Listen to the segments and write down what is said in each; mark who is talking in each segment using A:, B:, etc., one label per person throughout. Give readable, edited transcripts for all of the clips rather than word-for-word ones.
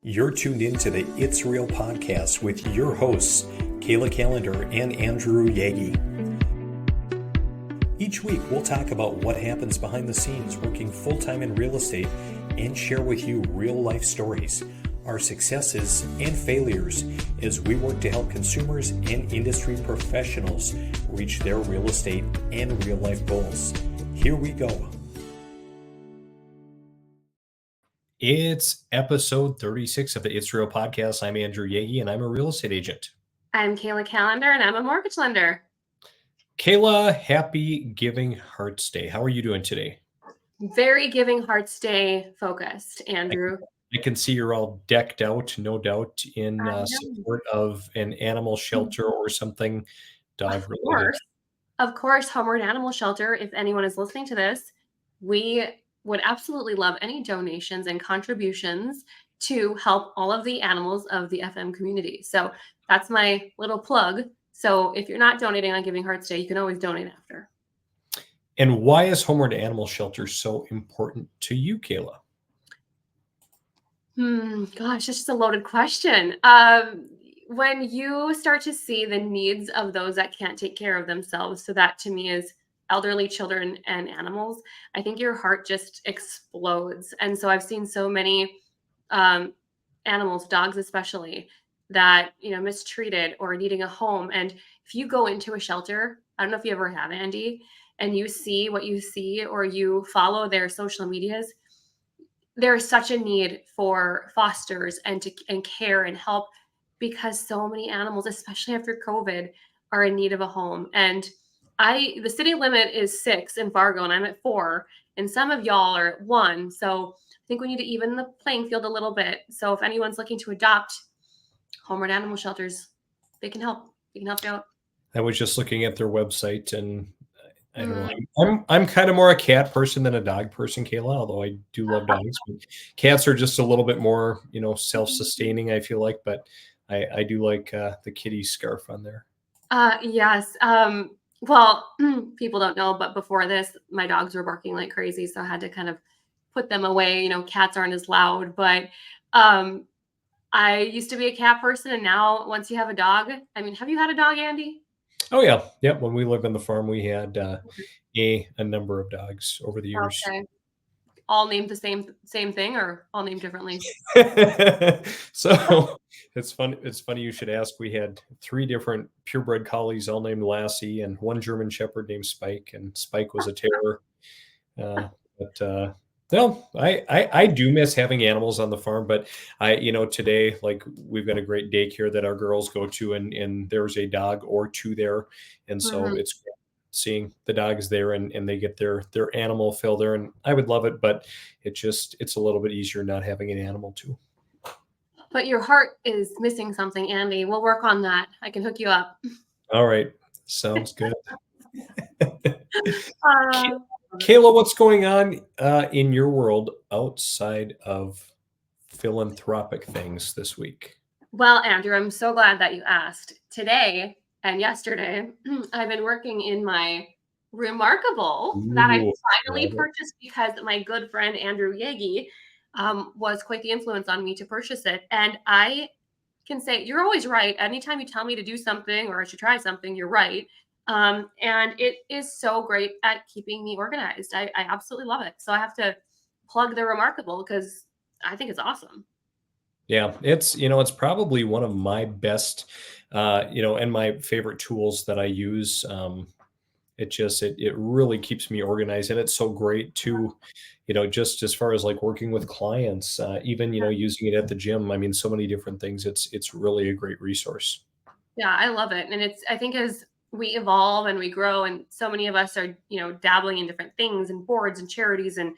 A: You're tuned into the It's Real podcast with your hosts, Kayla, Kallander, and Andrew Yaggie. Each week, we'll talk about what happens behind the scenes working full-time in real estate and share with you real-life stories, our successes and failures as we work to help consumers and industry professionals reach their real estate and real-life goals. Here we go. It's episode 36 of the It's Real podcast. I'm Andrew Yaggie, and I'm a real estate agent.
B: I'm Kayla Kallander, and I'm a mortgage lender.
A: Kayla, happy Giving Hearts Day. How are you doing today?
B: Very Giving Hearts Day focused, Andrew.
A: I can see you're all decked out, no doubt, in support of an animal shelter or something dog related.
B: Of course, Homeward Animal Shelter. If anyone is listening to this, we would absolutely love any donations and contributions to help all of the animals of the FM community. So that's my little plug. So if you're not donating on Giving Hearts Day, you can always donate after.
A: And why is Homeward Animal Shelter so important to you, Kayla?
B: Gosh, that's just a loaded question. When you start to see the needs of those that can't take care of themselves, so that to me is elderly, children, and animals, I think your heart just explodes. And so I've seen so many animals, dogs especially, that, mistreated or needing a home. And if you go into a shelter, I don't know if you ever have, Andy, and you see what you see or you follow their social medias, there's such a need for fosters and care and help, because so many animals, especially after COVID, are in need of a home. And the city limit is 6 in Fargo, and I'm at 4, and some of y'all are at 1. So I think we need to even the playing field a little bit. So if anyone's looking to adopt, Homeward Animal Shelters, they can help. They can help you out.
A: I was just looking at their website, and I don't know. I'm kind of more a cat person than a dog person, Kayla, although I do love dogs. But cats are just a little bit more, self-sustaining, I feel like. But I do like the kitty scarf on there.
B: Yes. Well, people don't know, but before this, my dogs were barking like crazy, so I had to kind of put them away. Cats aren't as loud, but I used to be a cat person, and now once you have a dog, have you had a dog, Andy?
A: Oh yeah. Yep. When we lived on the farm, we had a number of dogs over the years.
B: Okay. All named the same thing, or all named differently?
A: So it's funny you should ask. We had 3 different purebred collies, all named Lassie, and 1 German Shepherd named Spike, and Spike was a terror. No, I do miss having animals on the farm, but today, like, we've got a great daycare that our girls go to, and there's a dog or 2 there. And so it's great seeing the dogs there, and they get their animal fill there, and I would love it, but it's a little bit easier not having an animal too.
B: But your heart is missing something, Andy. We'll work on that. I can hook you up.
A: All right. Sounds good. Kayla, what's going on in your world outside of philanthropic things this week?
B: Well, Andrew, I'm so glad that you asked. Today and yesterday, I've been working in my Remarkable that I finally purchased because my good friend Andrew Yaggie was quite the influence on me to purchase it. And I can say, you're always right. Anytime you tell me to do something or I should try something, you're right. And it is so great at keeping me organized. I absolutely love it. So I have to plug the Remarkable because I think it's awesome.
A: Yeah, it's probably one of my best, and my favorite tools that I use. It really keeps me organized, and it's so great to, just as far as like working with clients, even, using it at the gym. So many different things. It's really a great resource.
B: Yeah, I love it. And I think as we evolve and we grow, and so many of us are, dabbling in different things and boards and charities, and,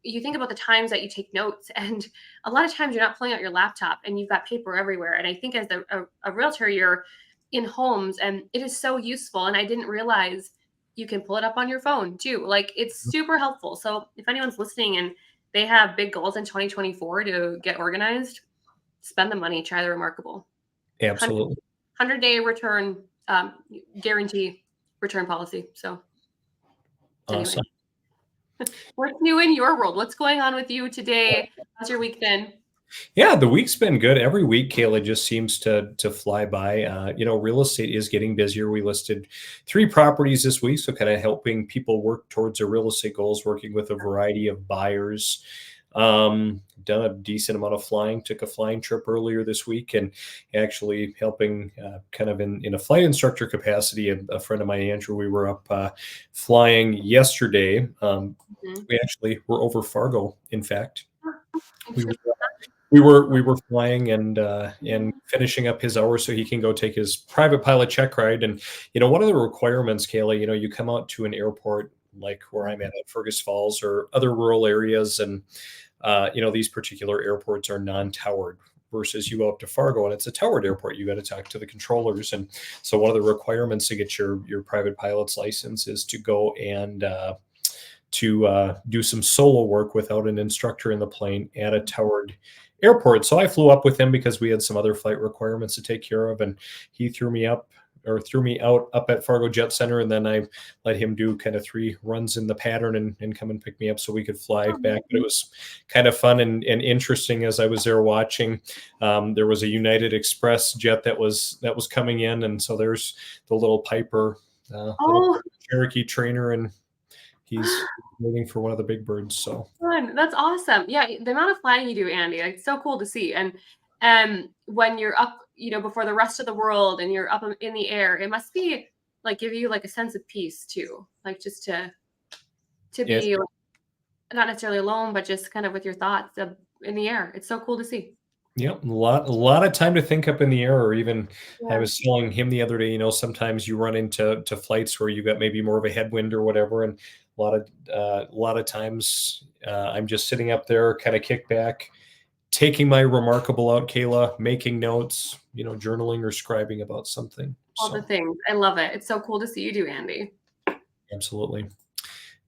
B: you think about the times that you take notes, and a lot of times you're not pulling out your laptop and you've got paper everywhere. And I think as a realtor, you're in homes, and it is so useful. And I didn't realize you can pull it up on your phone too. Like, it's super helpful. So if anyone's listening and they have big goals in 2024 to get organized, spend the money, try the Remarkable.
A: Absolutely.
B: 100-day return, guarantee return policy. So
A: awesome.
B: Anyway. What's new in your world? What's going on with you today? How's your week been?
A: Yeah, the week's been good. Every week, Kayla just seems to fly by. Real estate is getting busier. We listed 3 properties this week, so kind of helping people work towards their real estate goals, working with a variety of buyers. Done a decent amount of flying. Took a flying trip earlier this week, and actually helping kind of in a flight instructor capacity. A friend of mine, Andrew, we were up flying yesterday.
B: Mhm.
A: We actually were over Fargo. In fact, we were
B: Interesting.
A: we were flying and
B: Mhm.
A: finishing up his hours so he can go take his private pilot check ride. And one of the requirements, Kayla, you come out to an airport like where I'm at Fergus Falls or other rural areas, and these particular airports are non-towered. Versus you go up to Fargo and it's a towered airport, you got to talk to the controllers. And so one of the requirements to get your private pilot's license is to go and to do some solo work without an instructor in the plane at a towered airport. So I flew up with him because we had some other flight requirements to take care of, and he threw me out up at Fargo Jet Center, and then I let him do kind of 3 runs in the pattern and come and pick me up so we could fly back. But it was kind of fun and interesting as I was there watching. There was a United Express jet that was coming in, and so there's the little Piper, little
B: Oh,
A: Cherokee trainer, and he's waiting for one of the big birds. So
B: fun. That's awesome. Yeah, the amount of flying you do, Andy, like, it's so cool to see. And when you're up, before the rest of the world and you're up in the air, it must be like give you like a sense of peace too. Like just to
A: yeah,
B: be like, not necessarily alone, but just kind of with your thoughts in the air. It's so cool to see.
A: yep, a lot of time to think up in the air. Or even I
B: Yeah.
A: was telling him the other day, sometimes you run into flights where you got maybe more of a headwind or whatever, and a lot of times I'm just sitting up there, kind of kick back, taking my remarkable out, Kayla, making notes, journaling or scribing about something.
B: All the
A: So
B: things. I love it. It's so cool to see you do, Andy.
A: absolutely.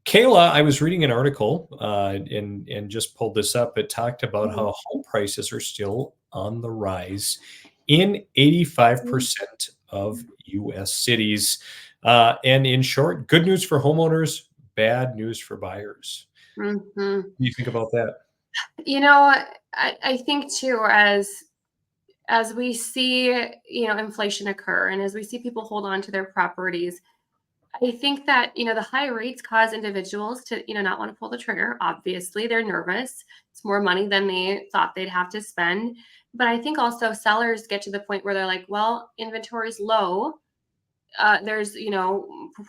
A: Kayla, I was reading an article and just pulled this up. It talked about
B: Mhm.
A: how home prices are still on the rise in 85% of U.S. cities. And in short, good news for homeowners, bad news for buyers.
B: Mhm.
A: What do you think about that?
B: You know, I think too, as we see, inflation occur and as we see people hold on to their properties, I think that, the high rates cause individuals to, not want to pull the trigger. Obviously, they're nervous. It's more money than they thought they'd have to spend. But I think also sellers get to the point where they're like, well, inventory's low. There's,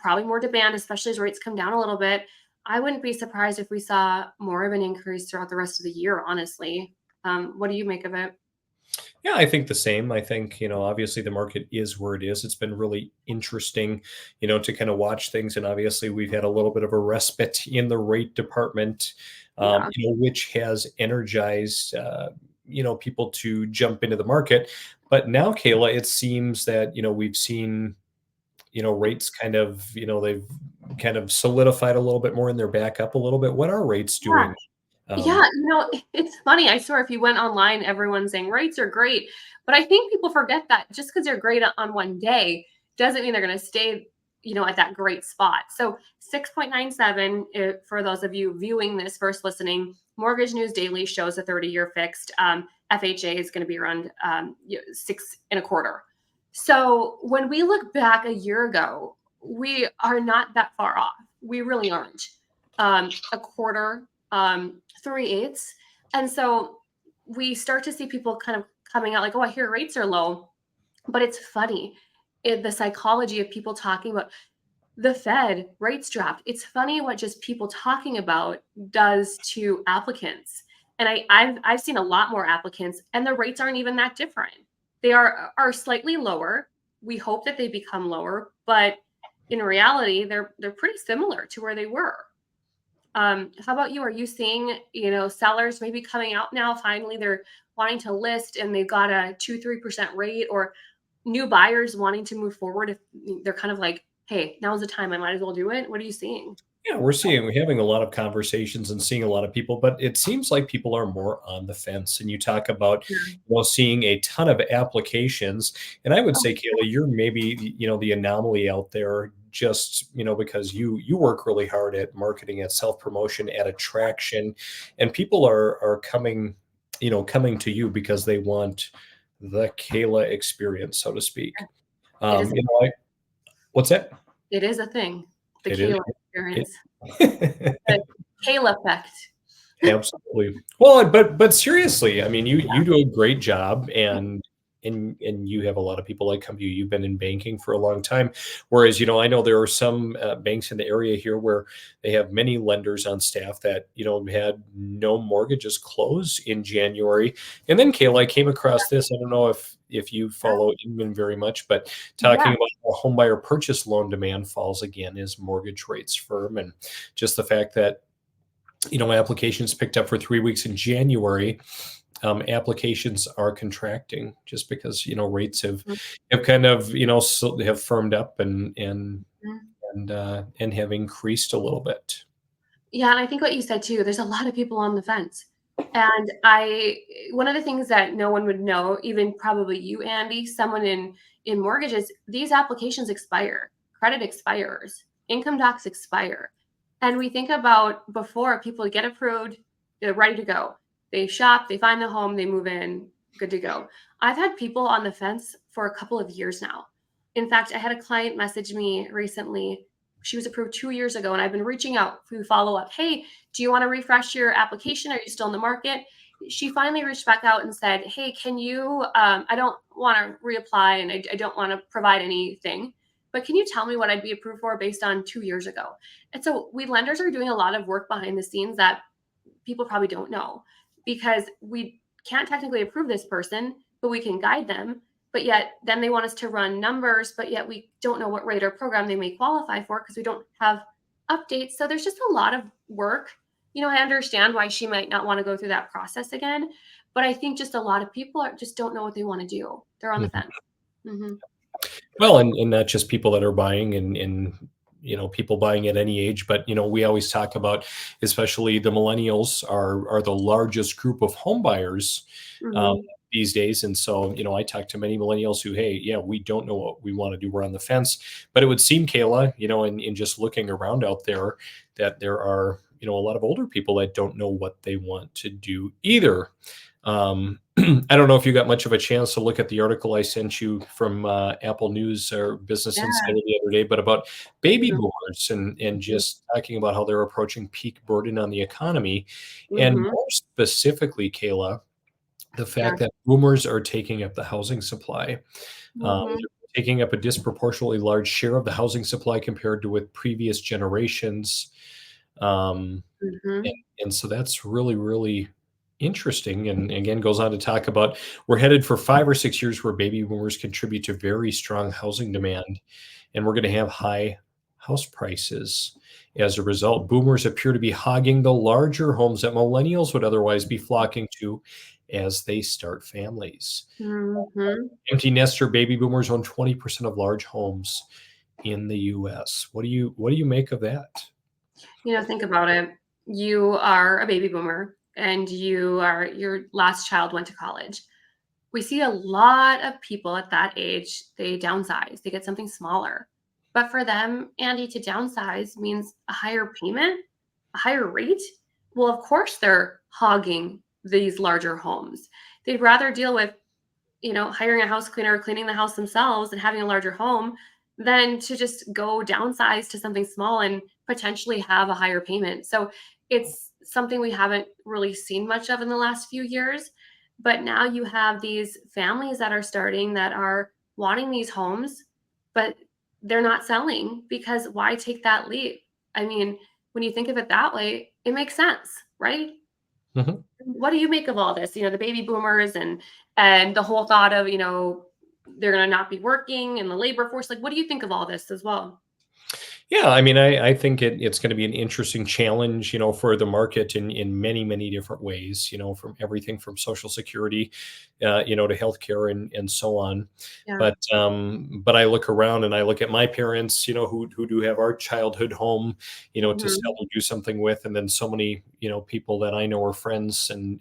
B: probably more demand, especially as rates come down a little bit. I wouldn't be surprised if we saw more of an increase throughout the rest of the year, honestly. What do you make of it?
A: Yeah, I think the same. I think, obviously the market is where it is. It's been really interesting, to kind of watch things. And obviously we've had a little bit of a respite in the rate department,
B: Yeah.
A: which has energized, people to jump into the market. But now, Kayla, it seems that, we've seen, rates kind of, they've kind of solidified a little bit more and they're back up a little bit. What are rates
B: Yeah.
A: doing?
B: Yeah,
A: Um,
B: it's funny. I swear if you went online, everyone's saying rates are great. But I think people forget that just because they're great on one day doesn't mean they're going to stay, at that great spot. So 6.97, for those of you viewing this first listening, Mortgage News Daily shows a 30-year fixed. FHA is going to be around 6.25. So when we look back a year ago, we are not that far off. We really aren't. A quarter, 3/8. And so we start to see people kind of coming out like, oh, I hear rates are low. But it's funny. The psychology of people talking about the Fed rates dropped. It's funny what just people talking about does to applicants. And I've seen a lot more applicants, and the rates aren't even that different. They are slightly lower. We hope that they become lower, but in reality, they're pretty similar to where they were. How about you? Are you seeing, sellers maybe coming out now? Finally, they're wanting to list and they've got a 2-3% rate, or new buyers wanting to move forward if they're kind of like, hey, now's the time. I might as well do it. What are you seeing?
A: Yeah, we're having a lot of conversations and seeing a lot of people, but it seems like people are more on the fence. And you talk about,
B: Yeah.
A: seeing a ton of applications. And I would say, Kayla, you're maybe, the anomaly out there just, because you work really hard at marketing, at self-promotion, at attraction, and people are coming coming to you because they want the Kayla experience, so to speak.
B: It is
A: What's that?
B: it is a thing. The
A: It is.
B: Kayla
A: It,
B: experience. The Kayla effect.
A: Absolutely. Well, but seriously, I mean, you do a great job, and you have a lot of people that come to you. You've been in banking for a long time, whereas I know there are some banks in the area here where they have many lenders on staff that had no mortgages close in January. And then Kayla, I came across this. I don't know if you follow Inman very much, but talking
B: Yeah.
A: about how home buyer purchase loan demand falls again as mortgage rates firm, and just the fact that applications picked up for 3 weeks in January. Applications are contracting just because rates have kind of have firmed up
B: Mhm.
A: and have increased a little bit.
B: Yeah, and I think what you said too, there's a lot of people on the fence. And one of the things that no one would know, even probably you, Andy, someone in mortgages, these applications expire, credit expires, income docs expire. And we think about before people get approved, they're ready to go. They shop, they find the home, they move in, good to go. I've had people on the fence for a couple of years now. In fact, I had a client message me recently. She was approved 2 years ago, and I've been reaching out through follow up. Hey, do you want to refresh your application? Are you still in the market? She finally reached back out and said, hey, can you, I don't want to reapply and I don't want to provide anything, but can you tell me what I'd be approved for based on 2 years ago? And so we lenders are doing a lot of work behind the scenes that people probably don't know, because we can't technically approve this person, but we can guide them. But yet then they want us to run numbers, but yet we don't know what rate or program they may qualify for because we don't have updates. So there's just a lot of work. I understand why she might not want to go through that process again, but I think just a lot of people just don't know what they want to do. They're on the
A: Mhm.
B: fence. Hmm.
A: Well, and not just people that are buying and people buying at any age, but we always talk about, especially the millennials are the largest group of home buyers um,
B: Hmm.
A: these days. And so I talk to many millennials who, hey, yeah, we don't know what we want to do, we're on the fence. But it would seem, Kayla, in just looking around out there, that there are a lot of older people that don't know what they want to do either. I don't know if you got much of a chance to look at the article I sent you from Apple News or Business
B: Yeah.
A: Insider the other day, but about baby
B: Hmm.
A: boomers and just talking about how they're approaching peak burden on the economy. And
B: Hmm.
A: more specifically, Kayla, the
B: Yeah.
A: fact that boomers are taking up the housing supply.
B: Hmm.
A: They're taking up a disproportionately large share of the housing supply compared to with previous generations. Um, and,
B: Hmm.
A: and so that's really, really interesting. And again, goes on to talk about we're headed for 5 or 6 years where baby boomers contribute to very strong housing demand, and we're going to have high house prices. As a result, boomers appear to be hogging the larger homes that millennials would otherwise be flocking to as they start families.
B: Hmm.
A: Empty nester baby boomers own 20% of large homes in the US. What do you make of that?
B: Think about it. You are a baby boomer and your last child went to college. We see a lot of people at that age, they downsize, they get something smaller. But for them, Andy, to downsize means a higher payment, a higher rate. Well, of course they're hogging these larger homes. They'd rather deal with hiring a house cleaner, cleaning the house themselves, and having a larger home than to just go downsize to something small and potentially have a higher payment. So it's something we haven't really seen much of in the last few years. But now you have these families that are starting that are wanting these homes, but they're not selling because why take that leap? I mean, when you think of it that way, it makes sense, right?
A: Mhm.
B: What do you make of all this? The baby boomers and the whole thought of, they're going to not be working in the labor force. Like, what do you think of all this as well?
A: Yeah, I mean, I think it's going to be an interesting challenge, for the market in many, many different ways, from everything from Social Security, to healthcare and so on.
B: Yeah.
A: But I look around and I look at my parents, who do have our childhood home, to sell
B: Hmm.
A: or do something with, and then so many, people that I know are friends and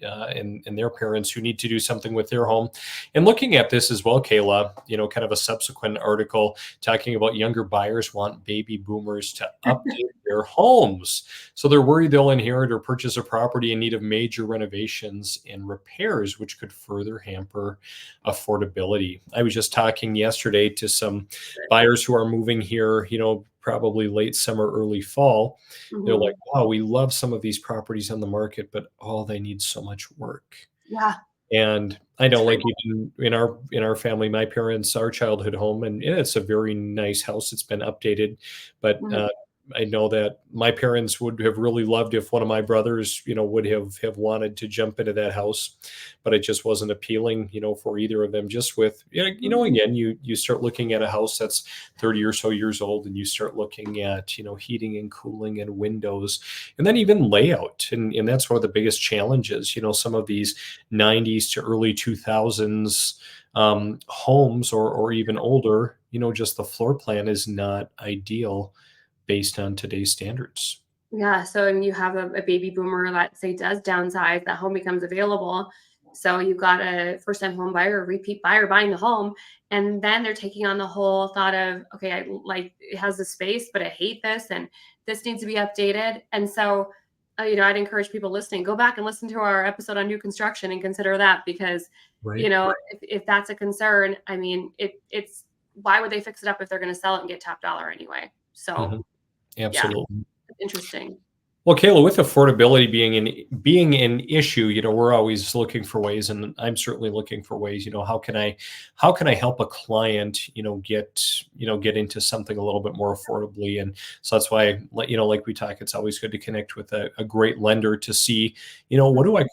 A: their parents who need to do something with their home. And looking at this as well, Kayla, kind of a subsequent article talking about younger buyers want baby boomers boomers to update their homes. So they're worried they'll inherit or purchase a property in need of major renovations and repairs, which could further hamper affordability. I was just talking yesterday to some buyers who are moving here, probably late summer, early fall. They're like,
B: Mhm.
A: wow, we love some of these properties on the market, but oh, they need so much work.
B: Yeah,
A: And I know,
B: true.
A: like, even in our family, my parents, our childhood home, and it's a very nice house. It's been updated, but
B: Mhm.
A: I know that my parents would have really loved if one of my brothers, would have wanted to jump into that house, but it just wasn't appealing, for either of them. Just with,
B: Mhm.
A: again, you start looking at a house that's 30 or so years old, and you start looking at, heating and cooling and windows, and then even layout, and that's one of the biggest challenges. Some of these 90s to early 2000s homes, or even older, just the floor plan is not ideal based on today's standards.
B: Yeah, so and you have a baby boomer that say does downsize, that home becomes available. So you've got a first-time home buyer, a repeat buyer buying the home, and then they're taking on the whole thought of, okay, I like it has the space, but I hate this, and this needs to be updated. And so, I'd encourage people listening, go back and listen to our episode on new construction and consider that because,
A: Right.
B: if that's a concern, I mean, it's why would they fix it up if they're going to sell it and get top dollar anyway? So
A: Mhm.
B: yeah,
A: Absolutely.
B: interesting.
A: Well, Kayla, with affordability being an issue, we're always looking for ways, and I'm certainly looking for ways. How can I help a client, get into something a little bit more affordably? And so that's why, like we talk, it's always good to connect with a great lender to see, what do I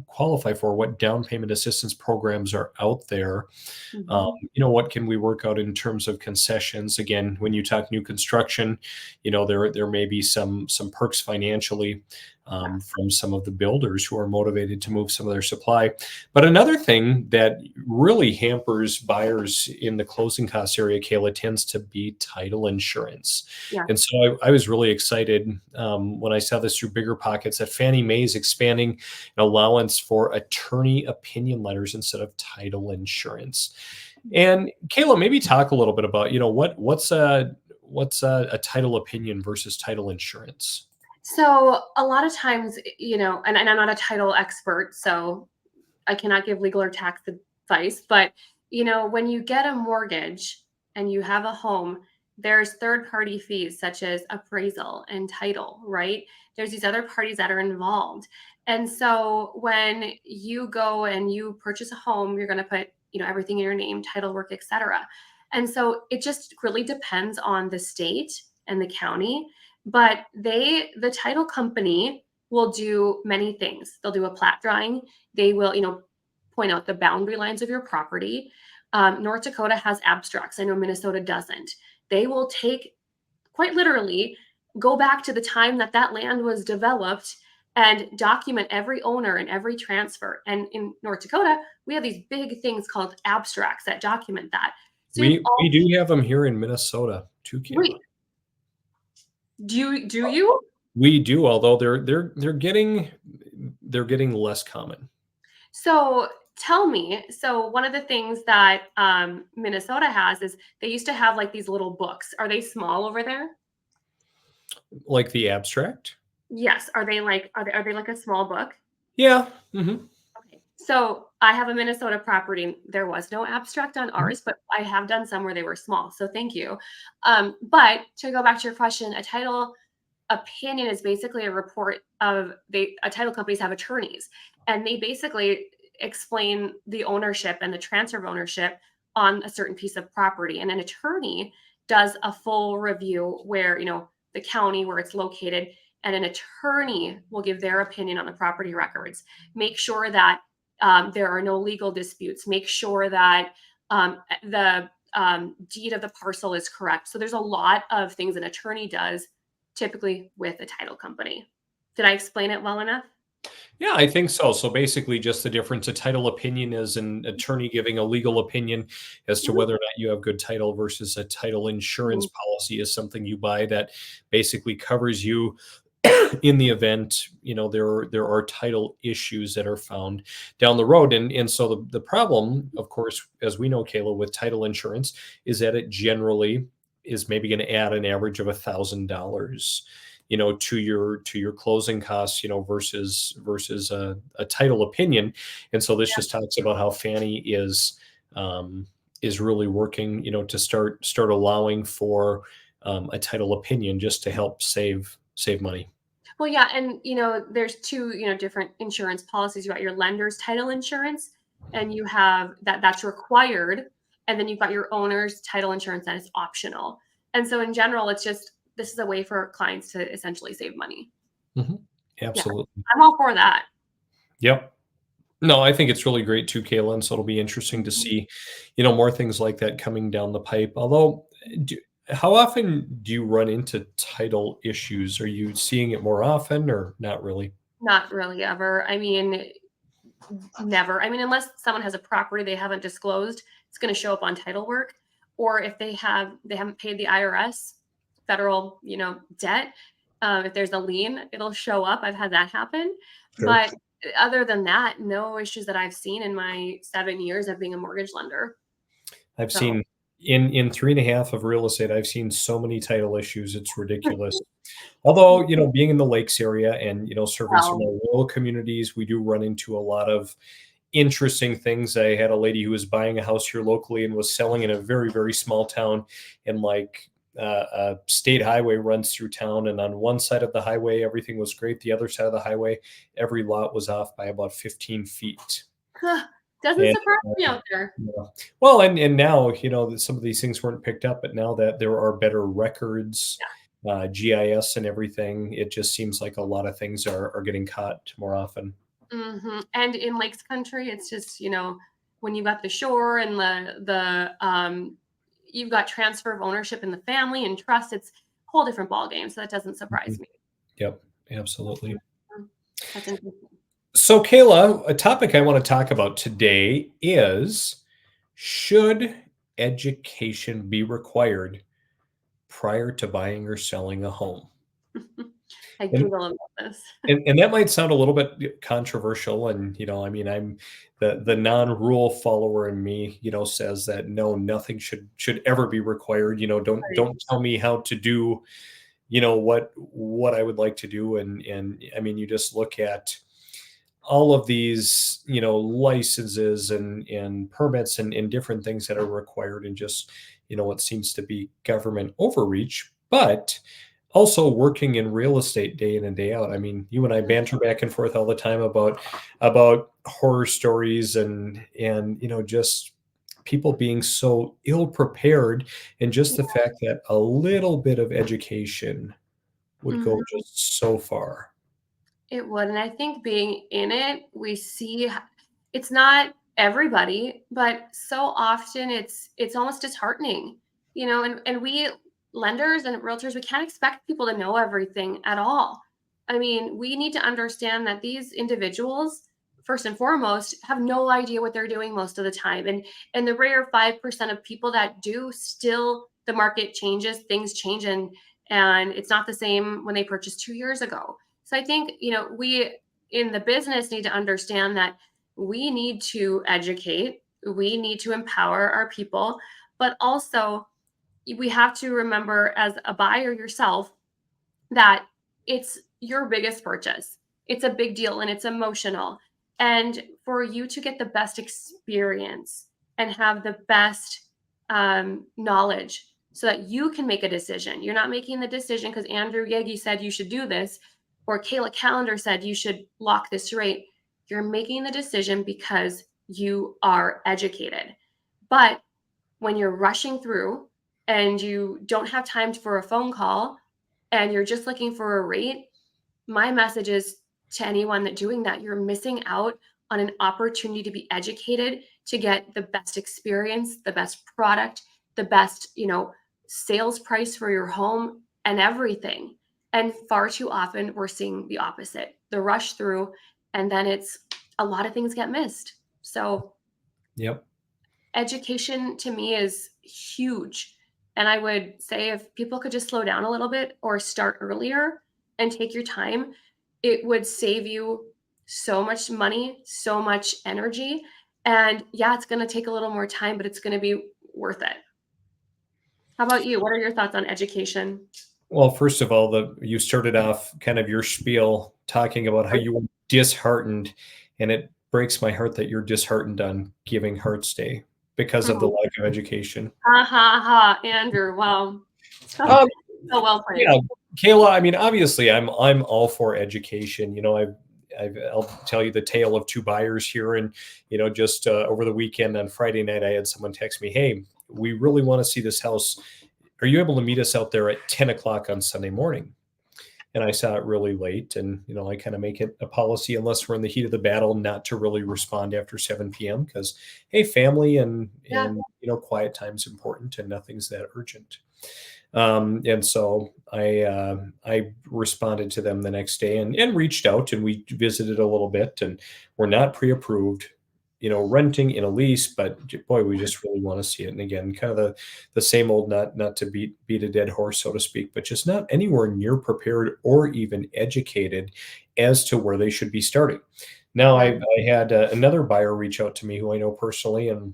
A: qualify for? What down payment assistance programs are out there?
B: Mhm.
A: What can we work out in terms of concessions? Again, when you talk new construction, there may be some perks financially from some of the builders who are motivated to move some of their supply. But another thing that really hampers buyers in the closing costs area, Kayla, tends to be title insurance.
B: Yeah.
A: And so I was really excited when I saw this through Bigger Pockets that Fannie Mae is expanding an allowance for attorney opinion letters instead of title insurance. And Kayla, maybe talk a little bit about, what's a title opinion versus title insurance?
B: So a lot of times, and I'm not a title expert, so I cannot give legal or tax advice, but when you get a mortgage and you have a home, there's third party fees such as appraisal and title, right? There's these other parties that are involved. And so when you go and you purchase a home, you're going to put, everything in your name, title work, etc. And so it just really depends on the state and the county, but the title company will do many things. They'll do a plat drawing, they will, point out the boundary lines of your property. North Dakota has abstracts. I know Minnesota doesn't. They will take, quite literally, go back to the time that that land was developed and document every owner and every transfer. And in North Dakota, we have these big things called abstracts that document that. So you have
A: We
B: all.
A: do have them here in Minnesota too, Kayla.
B: Wait, do you?
A: We do, although they're getting less common.
B: So tell me, so one of the things that Minnesota has is they used to have like these little books. Are they small over there?
A: Like the abstract?
B: Yes. Are they like a small book?
A: Yeah. Hmm.
B: Okay. So I have a Minnesota property. There was no abstract on
A: Hmm.
B: ours, but I have done some where they were small. So thank you. But to go back to your question, a title opinion is basically a report of title companies have attorneys, and they basically explain the ownership and the transfer of ownership on a certain piece of property. And an attorney does a full review where, the county where it's located, and an attorney will give their opinion on the property records, make sure that there are no legal disputes, make sure that the deed of the parcel is correct. So there's a lot of things an attorney does, typically with a title company. Did I explain it well enough?
A: Yeah, I think so. So basically, just the difference. A title opinion is an attorney giving a legal opinion as to
B: Mhm.
A: whether or not you have good title, versus a title insurance
B: Mhm.
A: policy is something you buy that basically covers you in the event there are title issues that are found down the road. And so the problem, of course, as we know, Kayla, with title insurance is that it generally is maybe going to add an average of $1,000, to your closing costs, versus a title opinion. And so this just talks about how Fannie is really working, to start allowing for a title opinion just to help save money.
B: Well, yeah, and there's two, different insurance policies. You got your lender's title insurance, and you have that's required, and then you've got your owner's title insurance that is optional. And so in general, it's just this is a way for clients to essentially save money.
A: Mhm.
B: Yeah,
A: Absolutely.
B: I'm all for that.
A: Yep. No, I think it's really great too, Kayla, and so it'll be interesting to
B: Mhm.
A: see, more things like that coming down the pipe. Although, do, how often do you run into title issues? Are you seeing it more often or not really?
B: Not really ever. I mean, never. I mean, unless someone has a property they haven't disclosed, it's going to show up on title work. Or if they haven't paid the IRS federal, debt. If there's a lien, it'll show up. I've had that happen.
A: Sure.
B: But other than that, no issues that I've seen in my 7 years of being a mortgage lender.
A: I've
B: So,
A: seen in 3.5 of real estate, I've seen so many title issues. It's ridiculous. Although, being in the lakes area and, serving some
B: well,
A: of the rural communities, we do run into a lot of interesting things. I had a lady who was buying a house here locally and was selling in a very, very small town, and like a state highway runs through town. And on one side of the highway, everything was great. The other side of the highway, every lot was off by about 15 feet.
B: doesn't
A: And
B: surprise me out there.
A: yeah. Well, and now, that some of these things weren't picked up, but now that there are better records, GIS and everything, it just seems like a lot of things are getting caught more often.
B: And in lakes country, it's just when you got the shore and the you've got transfer of ownership in the family and trust. It's a whole different ball game. So that doesn't surprise
A: Mhm.
B: me.
A: Yep, absolutely.
B: Mhm. That's interesting.
A: So, Kayla, a topic I want to talk about today is, should education be required prior to buying or selling a home?
B: I
A: And
B: giggle about this.
A: and that might sound a little bit controversial, and, I mean, I'm the non-rule follower in me, says that no, nothing should ever be required.
B: Right.
A: Don't tell me how to do, what I would like to do. And I mean, you just look at all of these, licenses and permits and different things that are required, and just, what seems to be government overreach. But also working in real estate day in and day out. I mean, you and I banter back and forth all the time about horror stories and just people being so ill prepared, and just the fact that a little bit of education would go
B: Mhm.
A: just so far.
B: It would, and I think being in it, we see it's not everybody, but so often it's almost disheartening, and we lenders and realtors, we can't expect people to know everything at all. I mean, we need to understand that these individuals, first and foremost, have no idea what they're doing most of the time. And the rare 5% of people that do, still the market changes, things change, and it's not the same when they purchased 2 years ago. So I think, we in the business need to understand that we need to educate, we need to empower our people, but also we have to remember as a buyer yourself that it's your biggest purchase. It's a big deal and it's emotional. And for you to get the best experience and have the best knowledge so that you can make a decision. You're not making the decision because Andrew Yaggie said you should do this, or Kayla Kallander said you should lock this rate. You're making the decision because you are educated. But when you're rushing through and you don't have time for a phone call and you're just looking for a rate, my message is to anyone that doing that, you're missing out on an opportunity to be educated, to get the best experience, the best product, the best, sales price for your home and everything. And far too often we're seeing the opposite, the rush through, and then it's a lot of things get missed. So
A: Yep.
B: education to me is huge. And I would say if people could just slow down a little bit or start earlier and take your time, it would save you so much money, so much energy. And yeah, it's going to take a little more time, but it's going to be worth it. How about you? What are your thoughts on education?
A: Well, first of all, you started off kind of your spiel talking about how you were disheartened, and it breaks my heart that you're disheartened on Giving Hearts Day because of the
B: Mhm.
A: lack of education.
B: Ha ha ha, Andrew. Wow. So,
A: Um,
B: so well played.
A: yeah, Kayla. I mean, obviously, I'm all for education. I'll tell you the tale of two buyers here, and just over the weekend on Friday night, I had someone text me, "Hey, we really want to see this house. Are you able to meet us out there at 10 o'clock on Sunday morning?" And I saw it really late. And, I kind of make it a policy, unless we're in the heat of the battle, not to really respond after 7 p.m. because, hey, family
B: Yeah.
A: and, quiet time's important and nothing's that urgent. And so I responded to them the next day and reached out and we visited a little bit and we're not pre-approved, renting in a lease, but boy, we just really want to see it. And again, kind of the same old, not to beat a dead horse, so to speak, but just not anywhere near prepared or even educated as to where they should be starting. Now,
B: Yeah.
A: I had another buyer reach out to me who I know personally, and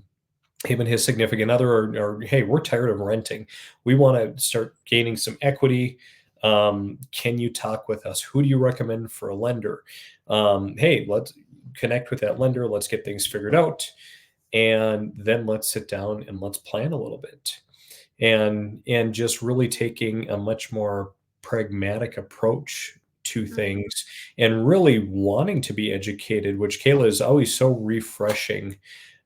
A: him and his significant other are, hey, we're tired of renting. We want to start gaining some equity. Can you talk with us? Who do you recommend for a lender? Hey, let's connect with that lender. Let's get things figured out. And then let's sit down and let's plan a little bit. And just really taking a much more pragmatic approach to
B: Mhm.
A: things and really wanting to be educated, which Kayla is always so refreshing.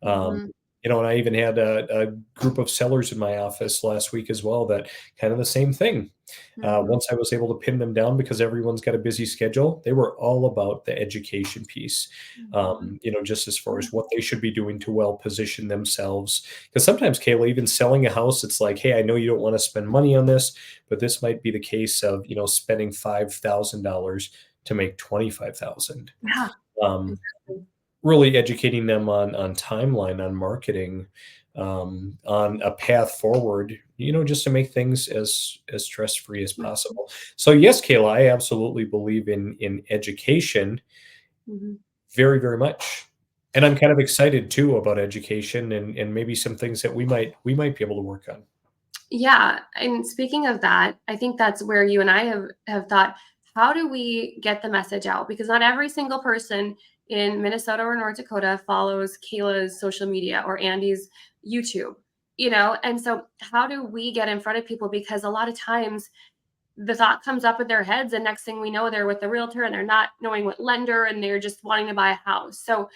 A: Um,
B: Mhm.
A: and I even had a group of sellers in my office last week as well that kind of the same thing.
B: Mhm.
A: Once I was able to pin them down because everyone's got a busy schedule, they were all about the education piece,
B: Mhm.
A: just as far as what they should be doing to well position themselves. Because sometimes, Kayla, even selling a house, it's like, hey, I know you don't want to spend money on this, but this might be the case of, spending $5,000 to make 25,000.
B: Yeah.
A: Um,
B: Exactly.
A: Really educating them on timeline, on marketing, on a path forward, just to make things as stress free as
B: Mhm.
A: possible. So yes, Kayla, I absolutely believe in education,
B: Mhm.
A: very very much, and I'm kind of excited too about education and maybe some things that we might be able to work on.
B: Yeah, and speaking of that, I think that's where you and I have thought, how do we get the message out? Because not every single person in Minnesota or North Dakota follows Kayla's social media or Andy's YouTube, And so how do we get in front of people? Because a lot of times the thought comes up in their heads, and next thing we know, they're with the realtor and they're not knowing what lender and they're just wanting to buy a house. So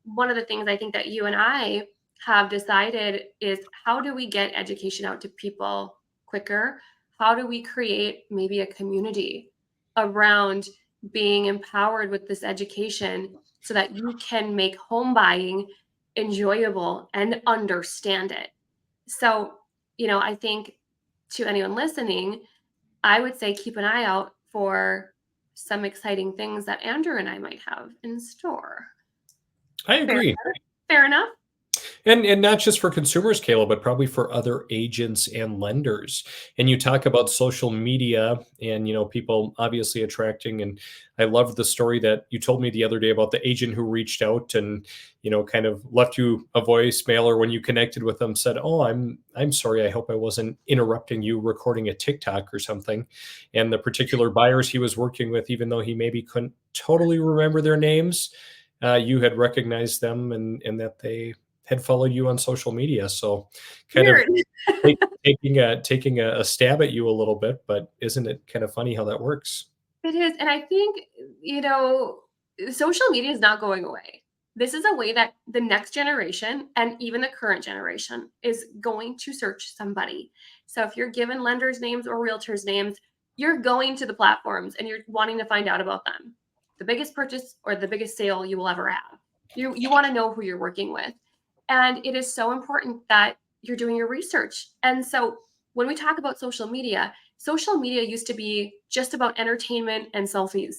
B: one of the things I think that you and I have decided is, how do we get education out to people quicker? How do we create maybe a community around being empowered with this education so that you can make home buying enjoyable and understand it? So, I think, to anyone listening, I would say keep an eye out for some exciting things that Andrew and I might have in store.
A: I
B: Fair,
A: agree.
B: fair enough.
A: And not just for consumers, Caleb, but probably for other agents and lenders. And you talk about social media and people obviously attracting. And I loved the story that you told me the other day about the agent who reached out and kind of left you a voicemail, or when you connected with them said, "Oh, I'm sorry. I hope I wasn't interrupting you recording a TikTok or something." And the particular buyers he was working with, even though he maybe couldn't totally remember their names, you had recognized them and that they had followed you on social media. So kind of
B: Weird.
A: taking a stab at you a little bit, but isn't it kind of funny how that works?
B: It is, and I think, social media is not going away. This is a way that the next generation and even the current generation is going to search somebody. So if you're given lenders' names or realtors' names, you're going to the platforms and you're wanting to find out about them. The biggest purchase or the biggest sale you will ever have. You want to know who you're working with. And it is so important that you're doing your research. And so when we talk about social media used to be just about entertainment and selfies.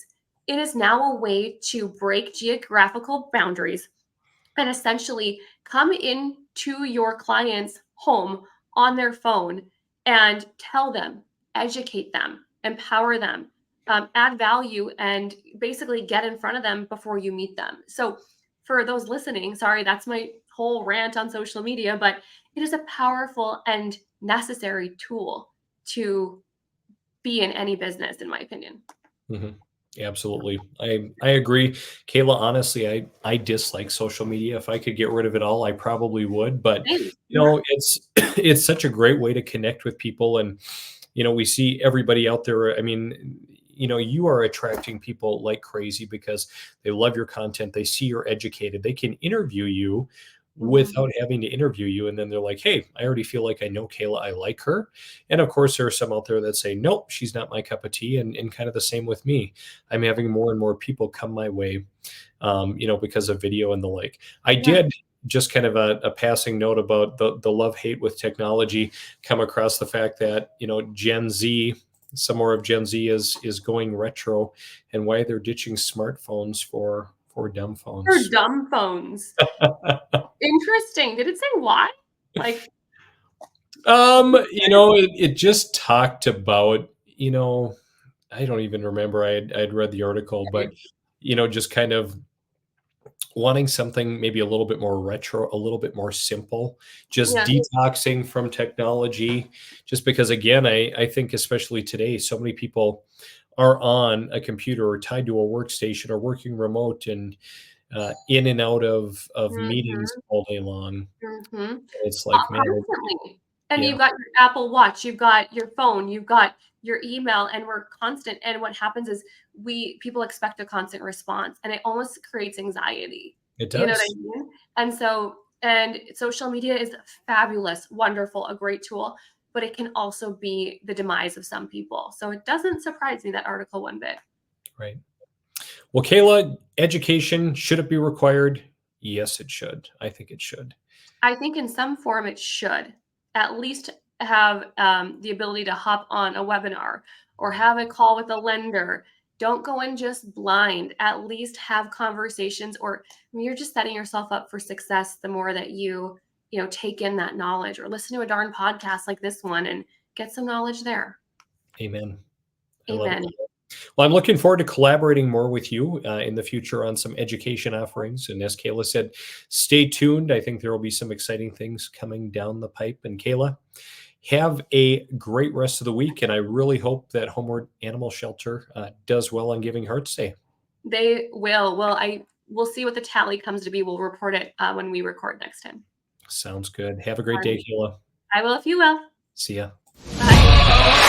B: It is now a way to break geographical boundaries and essentially come into your client's home on their phone and tell them, educate them, empower them, add value, and basically get in front of them before you meet them. So, for those listening, sorry, that's my whole rant on social media, but it is a powerful and necessary tool to be in any business, in my opinion.
A: Mhm. Absolutely. I agree. Kayla, honestly, I dislike social media. If I could get rid of it all, I probably would. But
B: Same.
A: it's it's such a great way to connect with people. And we see everybody out there. I mean, you are attracting people like crazy because they love your content. They see you're educated. They can interview you
B: Mhm.
A: without having to interview you. And then they're like, hey, I already feel like I know Kayla. I like her. And of course, there are some out there that say, nope, she's not my cup of tea. And kind of the same with me. I'm having more and more people come my way, because of video and the like. I
B: Yeah.
A: did just kind of a passing note about the love hate with technology, come across the fact that, Gen Z, some more of Gen Z is going retro, and why they're ditching smartphones for dumb
B: For
A: phones.
B: dumb phones. Interesting. Did it say why? Like,
A: It just talked about, I don't even remember. I'd read the article, but just kind of wanting something maybe a little bit more retro, a little bit more simple, just
B: yeah.
A: detoxing from technology. Just because, again, I think especially today, so many people are on a computer or tied to a workstation or working remote and in and out of meetings
B: Mhm.
A: all day long.
B: Mhm.
A: It's like, man,
B: Constantly. And
A: yeah,
B: you've got your Apple Watch, you've got your phone, you've got your email, and we're constant. And what happens is people expect a constant response, and it almost creates anxiety.
A: it
B: You know what I
A: does.
B: mean? And social media is fabulous, wonderful, a great tool, but it can also be the demise of some people. So it doesn't surprise me, that article, one bit.
A: Right. Well, Kayla, education, should it be required? Yes, it should. I think it should.
B: I think in some form it should at least have the ability to hop on a webinar or have a call with a lender. Don't go in just blind. At least have conversations, or I mean, you're just setting yourself up for success the more that you take in that knowledge, or listen to a darn podcast like this one and get some knowledge there.
A: Amen. I love it.
B: Amen.
A: Well, I'm looking forward to collaborating more with you in the future on some education offerings. And as Kayla said, stay tuned. I think there will be some exciting things coming down the pipe. And Kayla, have a great rest of the week. And I really hope that Homeward Animal Shelter does well on Giving Hearts Day.
B: They will. Well, I will see what the tally comes to be. We'll report it when we record next time.
A: Sounds good. Have a great
B: All
A: day,
B: right.
A: Kayla.
B: I will if you will.
A: See ya.
B: Bye.